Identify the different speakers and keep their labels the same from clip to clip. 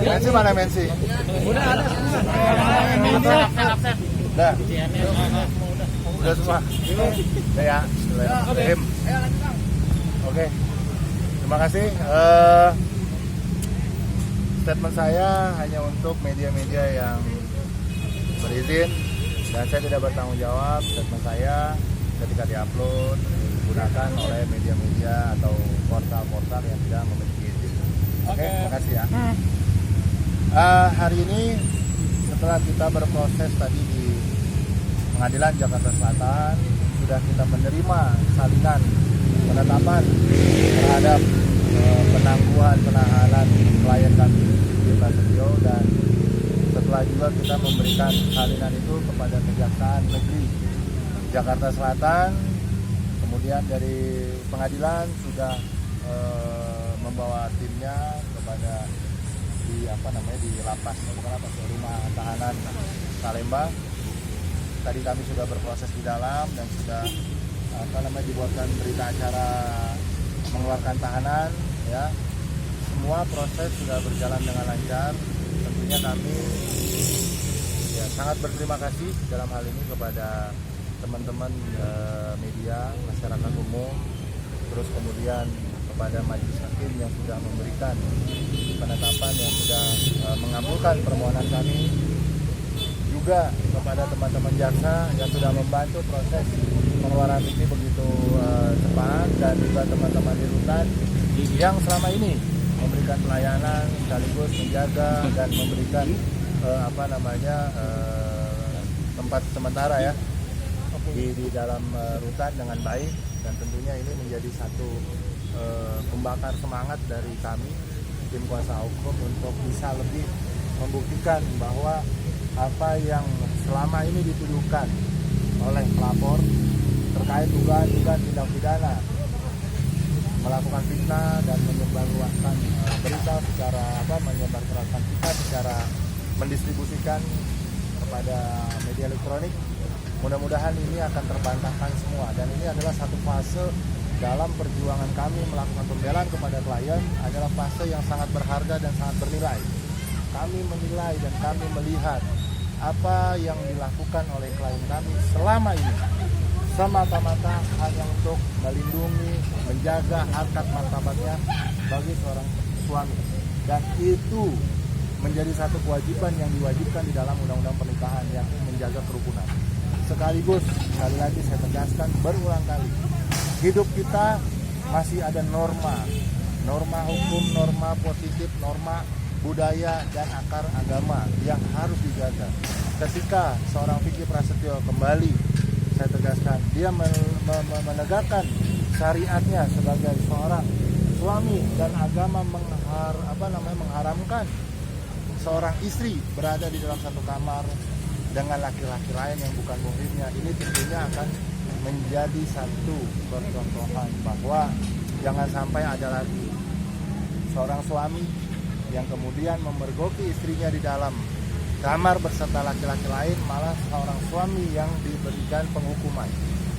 Speaker 1: Mensi mana Mensi?
Speaker 2: Udah ada.
Speaker 1: Udah. Udah semua. Udah ya. Bismillahirrahmanirrahim. Oke. Terima kasih. Statement saya hanya untuk media-media yang berizin dan saya tidak bertanggung jawab statement saya ketika diupload digunakan oleh media-media atau portal-portal yang tidak memiliki izin. Oke, terima kasih ya. Hari ini setelah kita berproses tadi di Pengadilan Jakarta Selatan, sudah kita menerima salinan penetapan terhadap penangguhan penahanan klien kami di Prasetyo, dan setelah juga kita memberikan salinan itu kepada Kejaksaan Negeri Jakarta Selatan. Kemudian dari pengadilan sudah membawa timnya kepada di lapas, bukan lapas, rumah tahanan Salemba. Tadi kami sudah berproses di dalam dan sudah dibuatkan berita acara mengeluarkan tahanan ya. Semua proses sudah berjalan dengan lancar. Tentunya kami ya sangat berterima kasih dalam hal ini kepada teman-teman media, masyarakat umum, terus kemudian kepada majelis hakim yang sudah memberikan penetapan, yang sudah mengabulkan permohonan kami, juga kepada teman-teman jaksa yang sudah membantu proses pengeluaran ini begitu cepat, dan juga teman-teman di rutan yang selama ini memberikan pelayanan sekaligus menjaga dan memberikan tempat sementara ya di dalam rutan dengan baik. Dan tentunya ini menjadi satu pembakar semangat dari kami tim kuasa hukum untuk bisa lebih membuktikan bahwa apa yang selama ini dituduhkan oleh pelapor terkait dugaan tindak pidana melakukan fitnah dan menyebarluaskan berita menyebarluaskan fitnah secara mendistribusikan kepada media elektronik. Mudah-mudahan ini akan terbantahkan semua, dan ini adalah satu fase dalam perjuangan kami melakukan pembelaan kepada klien, adalah fase yang sangat berharga dan sangat bernilai. Kami menilai dan kami melihat apa yang dilakukan oleh klien kami selama ini semata-mata hanya untuk melindungi, menjaga harkat martabatnya bagi seorang suami, dan itu menjadi satu kewajiban yang diwajibkan di dalam undang-undang pernikahan, yakni menjaga kerukunan. Sekaligus, sekali lagi saya tegaskan berulang kali, hidup kita masih ada norma hukum, norma positif, norma budaya dan akar agama yang harus dijaga. Ketika seorang Vicky Prasetyo kembali, saya tegaskan, dia menegakkan syariatnya sebagai seorang suami, dan agama mengharamkan seorang istri berada di dalam satu kamar dengan laki-laki lain yang bukan muhrimnya. Ini tentunya akan menjadi satu percontohan bahwa jangan sampai ada lagi seorang suami yang kemudian memergoki istrinya di dalam kamar beserta laki-laki lain, malah seorang suami yang diberikan penghukuman.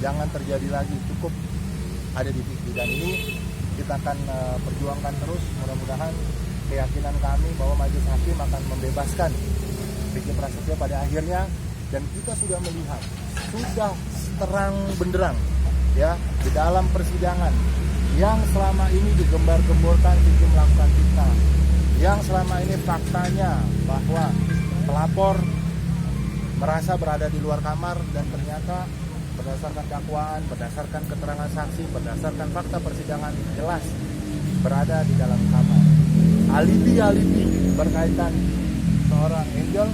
Speaker 1: Jangan terjadi lagi, cukup ada di TV. Dan ini kita akan perjuangkan terus. Mudah-mudahan keyakinan kami bahwa majelis hakim akan membebaskan Vicky Prasetyo pada akhirnya, dan kita sudah melihat, sudah terang benderang ya di dalam persidangan yang selama ini digembar-gemborkan Vicky melakukan fitnah, yang selama ini faktanya bahwa pelapor merasa berada di luar kamar, dan ternyata berdasarkan dakwaan, berdasarkan keterangan saksi, berdasarkan fakta persidangan jelas berada di dalam kamar. Alibi berkaitan seorang Angel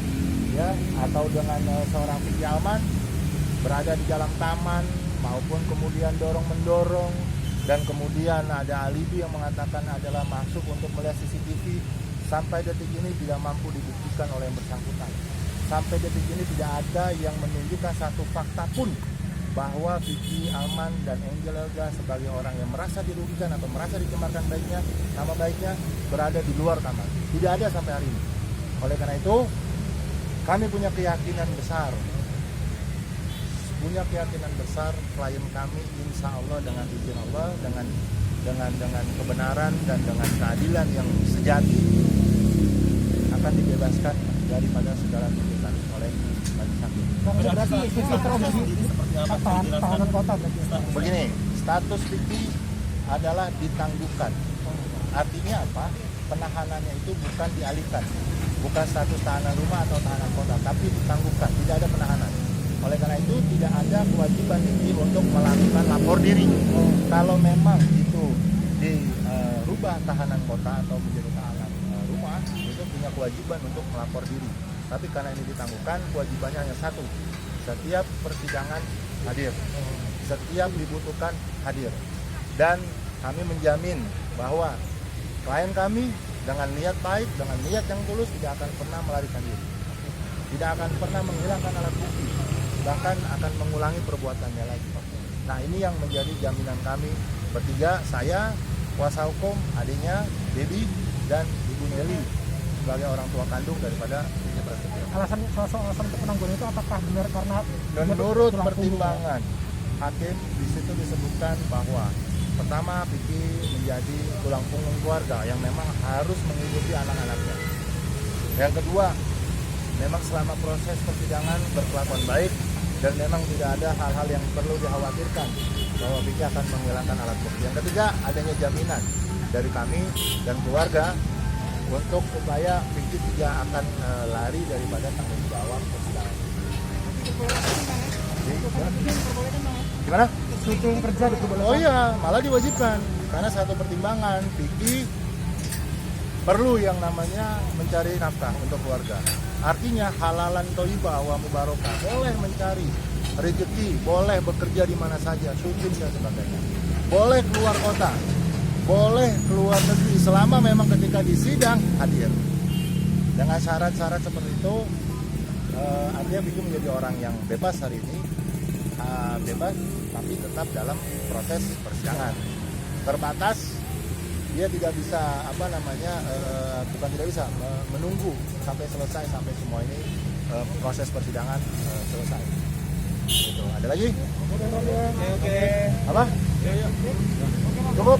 Speaker 1: ya atau dengan seorang Vicky Alman berada di dalam taman, maupun kemudian dorong-mendorong, dan kemudian ada alibi yang mengatakan adalah masuk untuk melihat CCTV. Sampai detik ini tidak mampu dibuktikan oleh yang bersangkutan. Sampai detik ini tidak ada yang menunjukkan satu fakta pun bahwa Vicky Alman dan Angel Elga sebagai orang yang merasa dirugikan atau merasa dicemarkan baiknya, nama baiknya, berada di luar kamar. Tidak ada sampai hari ini. Oleh karena itu, kami punya keyakinan besar klien kami insya Allah dengan izin Allah, dengan kebenaran dan dengan keadilan yang sejati dibebaskan daripada segala tuntutan oleh majelis hakim.
Speaker 2: Berarti tahanan kota berarti.
Speaker 1: Begini, status Vicky adalah ditangguhkan. Artinya apa? Penahanannya itu bukan dialihkan, bukan status tahanan rumah atau tahanan kota, tapi ditangguhkan, tidak ada penahanan. Oleh karena itu tidak ada kewajiban Vicky untuk melakukan lapor diri. Kalau memang itu dirubah tahanan kota atau menjadi tahanan rumah, itu punya kewajiban untuk melapor diri. Tapi karena ini ditangguhkan, kewajibannya hanya satu: setiap persidangan hadir, setiap dibutuhkan hadir. Dan kami menjamin bahwa klien kami dengan niat baik, dengan niat yang tulus tidak akan pernah melarikan diri, tidak akan pernah menghilangkan alat bukti, bahkan akan mengulangi perbuatannya lagi. Nah, ini yang menjadi jaminan kami bertiga, saya, kuasa hukum, adiknya, Debbie, dan Ibu Nelly sebagai orang tua kandung daripada Vicky Prasetyo.
Speaker 2: Alasan untuk penangguhan itu apakah benar karena
Speaker 1: menurut pertimbangan hakim di situ disebutkan bahwa pertama, Vicky menjadi tulang punggung keluarga yang memang harus menghidupi anak-anaknya. Yang kedua, memang selama proses persidangan berkelakuan baik dan memang tidak ada hal-hal yang perlu dikhawatirkan bahwa Vicky akan menghilangkan alat bukti. Yang ketiga, adanya jaminan dari kami dan keluarga untuk supaya Vicky tidak akan lari daripada tanggung jawab persidangan. Gimana?
Speaker 2: switching kerja diperbolehkan?
Speaker 1: Oh iya, malah diwajibkan. Karena satu pertimbangan, Vicky perlu yang namanya mencari nafkah untuk keluarga. Artinya halalan thayyibah wa mubarakah, boleh mencari rezeki, boleh bekerja di mana saja, syuting dan sebagainya. Boleh keluar kota, boleh keluar negeri selama memang ketika di sidang hadir. Dengan syarat-syarat seperti itu, artinya Vicky menjadi orang yang bebas hari ini, bebas tapi tetap dalam proses persidangan. Terbatas, dia tidak bisa bukan tidak bisa menunggu sampai selesai, sampai semua ini proses persidangan selesai. Gitu. Ada lagi?
Speaker 2: Oke.
Speaker 1: Apa? Cukup?